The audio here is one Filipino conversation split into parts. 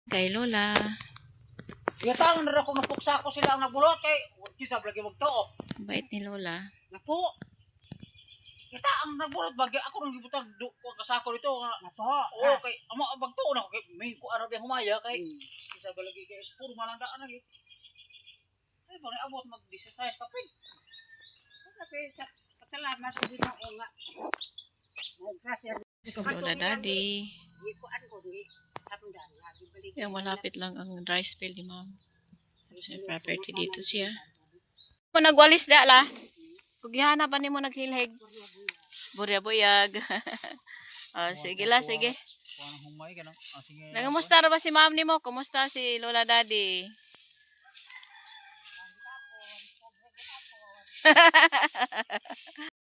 Kay Lola. Yatang na ako napuksa ko sila ang nagulot kay kisab lagi magtuo. Bait ni Lola. Napo. Kita ang nagulot bagi ako nang gibutang ko kasako dito nga. Napo. Oo kay amo magtuo na ko kay may ko araw yung humaya kay kisab lagi kay puro malandaan lagi. Ay bang abot mag-exercise ka pin. Salamat sa dito nga. Lola Daddy. Yung malapit lang ang dry spell ni Ma'am. Tapos may property dito siya. Kung nagwalis da la. Kugyana pa ni mo naghilhig. Burya-buyag. Sige la, sige. Nagamusta ba si Ma'am ni mo? Kumusta si Lola Daddy?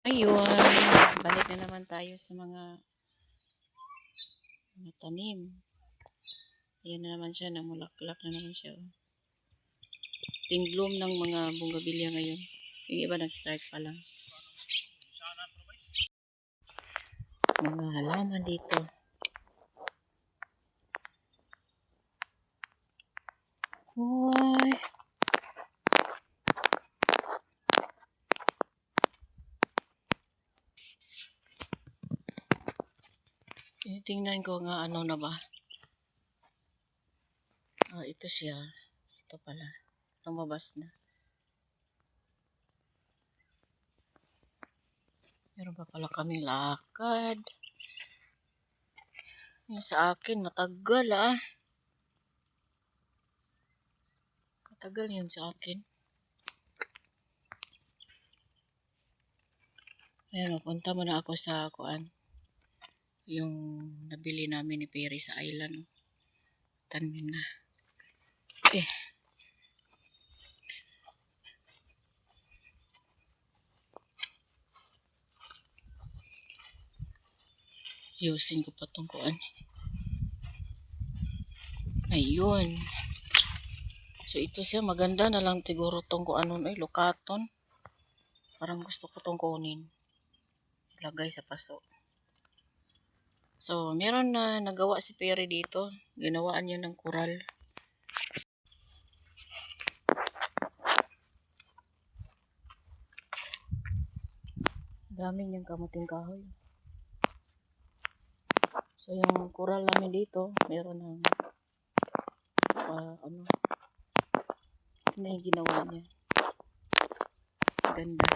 Ayun. Balik na naman tayo sa mga tanim. Ayan na naman siya, namulaklak na naman siya. Tingbloom ng mga bougainvillea ngayon. Yung iba nag-start pa lang. Mga halaman dito. Uy. Tingnan ko nga ano na ba. Ito siya. Ito pala. Lumabas na. Meron pa pala kaming lakad. Yung sa akin, matagal Matagal yun sa akin. Ayan, mapunta muna ako sa kuan. Yung nabili namin ni Perry sa island. Tanim na. Yusin ko pa itong kuan. Ayun. So ito siya, maganda na lang siguro itong kuan nun. Ay, lokaton. Parang gusto ko itong kunin. Lagay sa paso. So, meron na nagawa si Perry dito. Ginawaan niya ng kural. Dami niyang kamuting kahoy. So, yung kural namin dito, meron ng ito na yung ginawa niya. Ganda.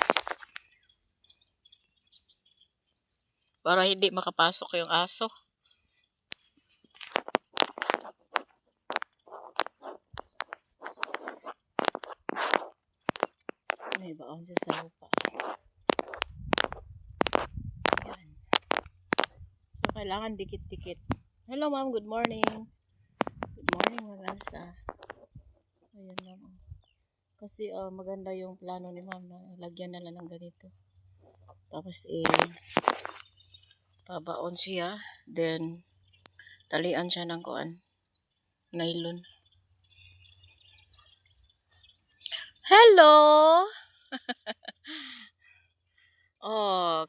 Para hindi makapasok yung aso. May baon siya sa lupa. Yan. So, kailangan dikit-dikit. Hello, Ma'am. Good morning. Good morning, mga Elsa. Ayan lang. Kasi maganda yung plano ni Ma'am na lagyan na lang ng ganito. Tapos pabaon siya. Then, talian siya ng kuan. Nylon. Hello!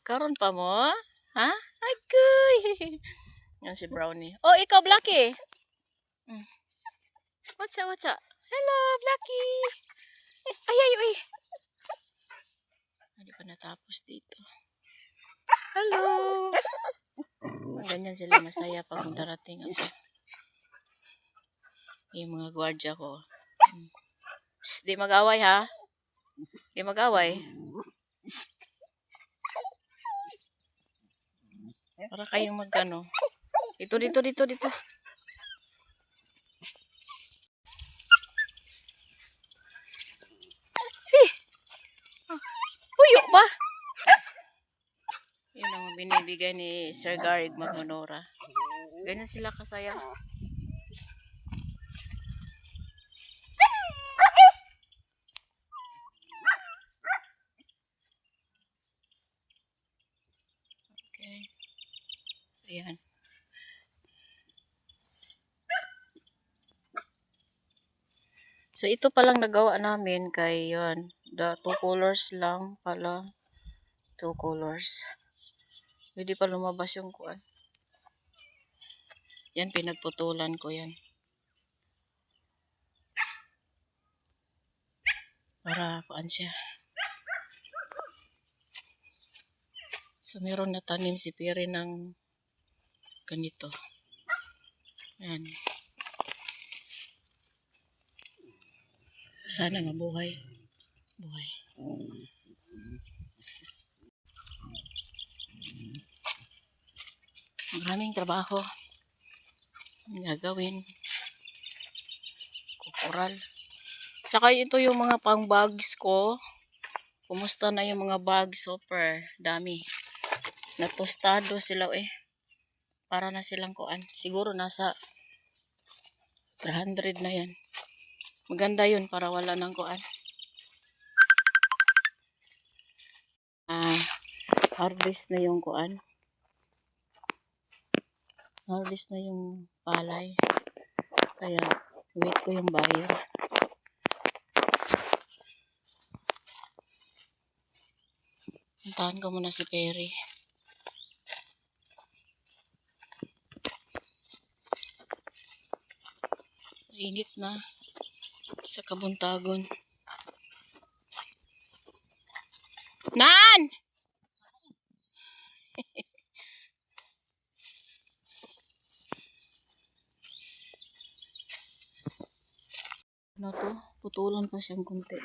Karon pa mo? Ha? Agoy! Yan si Brownie. Oh, ikaw, Blackie! What's up? Hello, Blackie! Ay! Hindi pa natapos dito. Hello! Ganyan sila masaya pag darating ako. Yung mga gwardiya ko. Di mag-away ha? Di mag-away. Para kayong magkano. Dito. Puyo ba? Yun ang binibigay ni Sir Garrig Maghonora. Ganyan sila kasaya. Okay. Ayan. So, ito palang nagawa namin kay yun. The 2 colors lang pala. 2 colors. Hindi pa lumabas yung kuan. Yan, pinagputulan ko yan. para kuan siya. So meron na tanim si Piri ng ganito. Ayan. Sana mabuhay. Buhay. Maraming trabaho ang gagawin. Kukural. Tsaka ito yung mga pang bags ko. Kumusta na yung mga bags? Super dami. Natostado sila eh. Para na silang kuan. Siguro nasa 300 na yan. Maganda yun para wala nang kuan. Harvest na yung kuan. Harvest na yung palay. Kaya wait ko yung buyer. Puntahan ko muna si Peri. Init na sa Kabuntagon. Nan! Ano to? Putulan pa siyang kunti.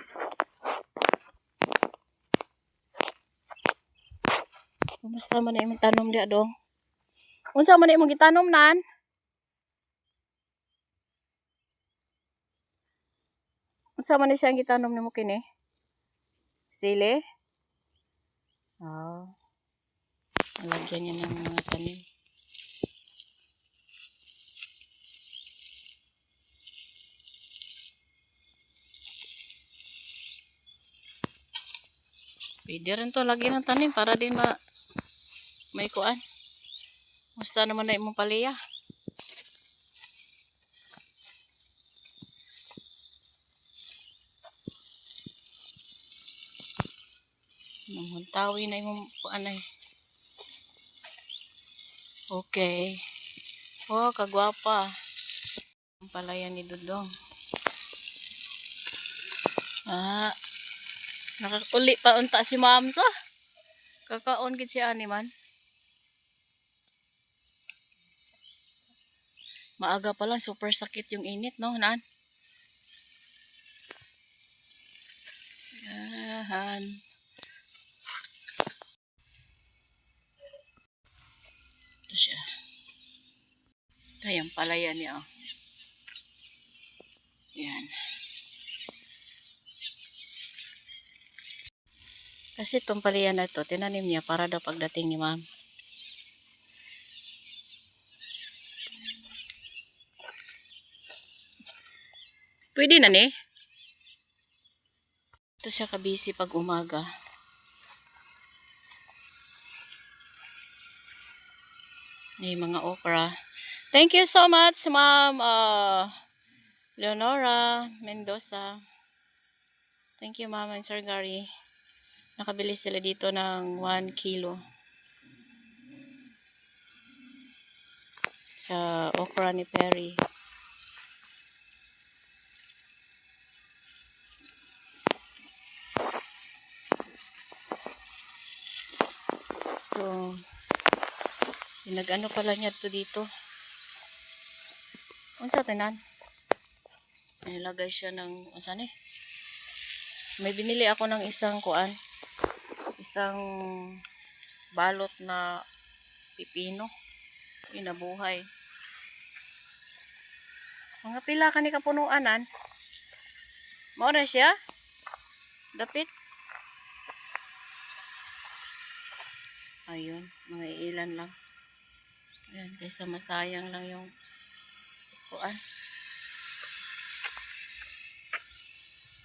Kumusta man na imong tanom diya dong? Unsa man na imong gitanom nan? Unsa man ni siyang gitanom nimo kini? Sili? Oh. Lagyan niya ng mga tanim. Pwede rin to lagyan ng tanim para din may kuan. Musta naman na imong palaya? Namuntawi na imong kuan ay. Okay. Oh, kagwapa. Ang palaya ni Dudong. Nakakuli pa unta si Ma'am sa. Kakaon gid siya ani man. Maaga pa lang super sakit yung init no, nan. Yan. Ito siya. Ito yung palaya niya. Oh. Yan. Kasi itong palaya na ito, tinanim niya para daw pagdating ni Ma'am. Pwede na ni. Ito siya kabisi pag umaga. May mga okra. Thank you so much, Ma'am Leonora Mendoza. Thank you, Ma'am and Sir Gary. Nakabili sila dito ng 1 kilo. Sa okra ni Perry. So, nag-ano pala niya to dito. Unsa tanan? Nilagay siya ng unsa ni? May binili ako ng isang kuan. Isang balot na pipino. Inabuhay. Mga pila ka ni kapunuanan. Mao na siya? Dapit. Ayun, mga ilan lang. Ayan, kaysa masayang lang yung kuan.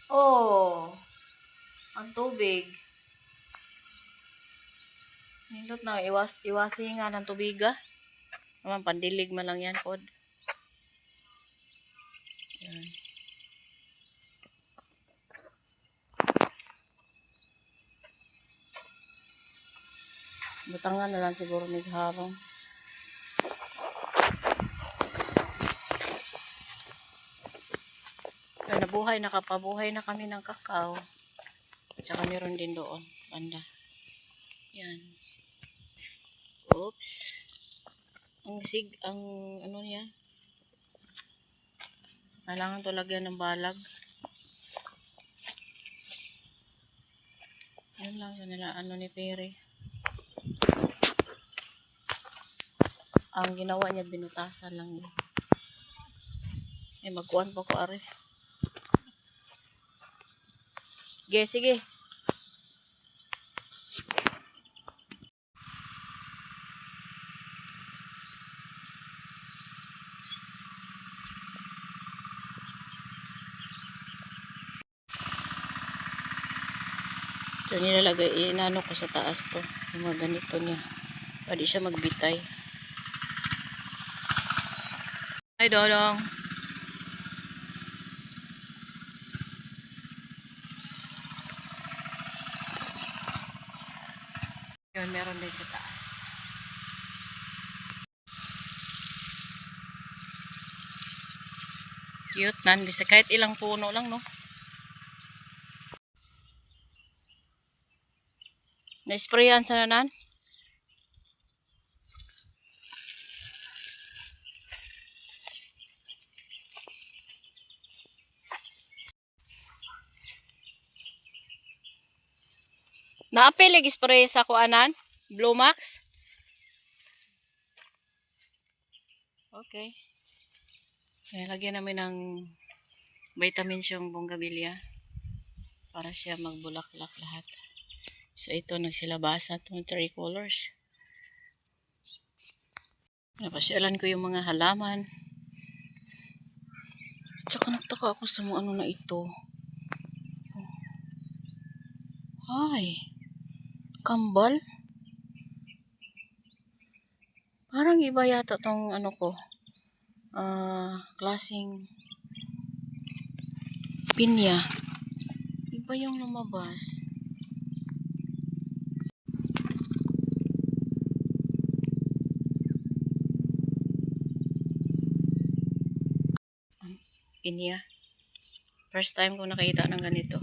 Oh, ang tubig. Nindot na, iwasi nga ng tubiga. Naman, pandilig man lang yan, pod. Ayan. Butangan na lang siguro nagharong. Ay, nakapabuhay na kami ng kakao. At saka meron din doon, banda. Yan. Oops. Ang ano niya, kailangan to lagyan ng balag. Yan lang sa nila, ano ni Pere. Ang ginawa niya, binutasan lang yun. Magkuhan pa ko, are. Sige. So, nilalagay, inano ko sa taas to. Yung mga ganito niya. Pwede siya magbitay. Hi, Dodong. Yun, meron din sa taas. Cute, nan. Bisa kahit ilang puno lang, no? Na-sprayan sa nanan? Naapilig spray sa kuanan? Blue Max? Okay. Lagyan namin ng vitamins yung bonggabilya para siya magbulaklak lahat. So ito nagsilabasa itong tricolors. Napasyalan ko yung mga halaman. At saka nagtaka ako sa mga ano na ito. Ay, kambal. Parang iba yata tong ano ko. Klaseng pinya. Iba yung lumabas. Pinya. First time ko nakita ng ganito.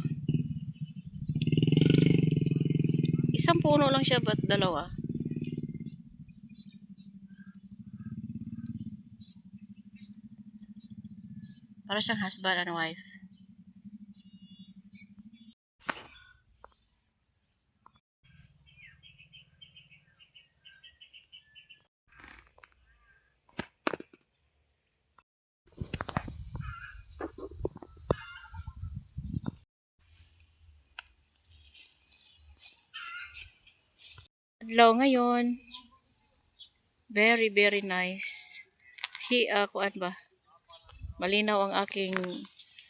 Isang puno lang siya, ba't dalawa? Para siyang husband and wife. Adlaw ngayon. Very, very nice. Kuan ba? Malinaw ang aking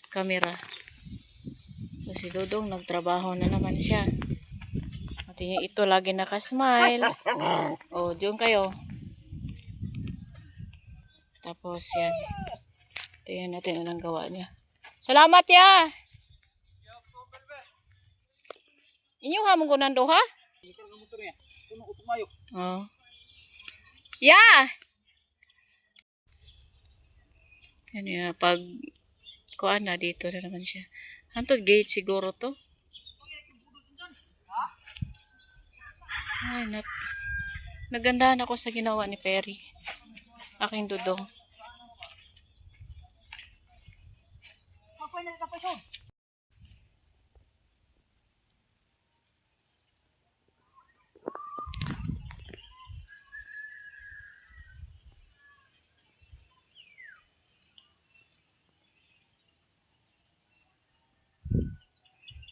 camera. So, si Dodong nagtrabaho na naman siya. At ito lagi nakasmile. Oh, diyon kayo. Tapos yan. Tingnan natin anong gawa niya. Salamat ya! Inyo hamon ko nando ha? Oh. Yeah! Yan yan. Pag kuan na dito na naman siya. Hantod gate siguro to. Ay, nagandahan ako sa ginawa ni Perry. Aking Dodong.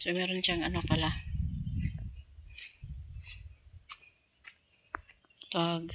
So, meron siyang ano pala. Tag.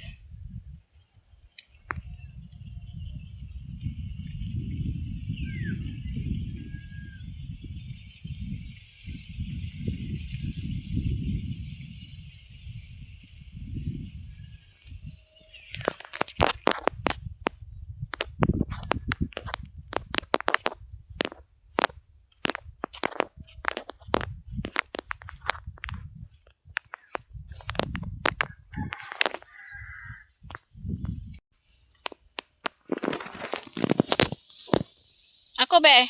Ako be.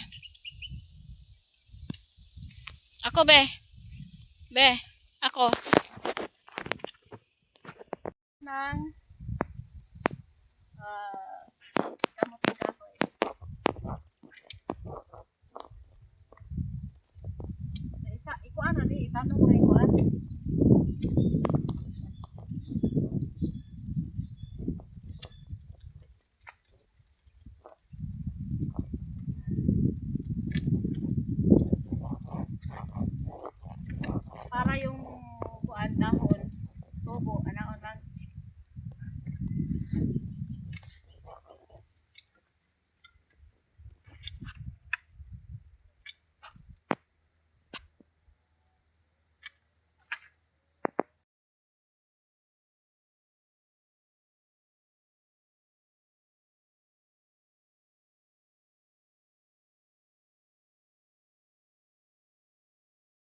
Ako, be. Be, ako. Nang kamot ng kahoy. Sa isa, ikuan na di, itanong mo ikuan. Para yung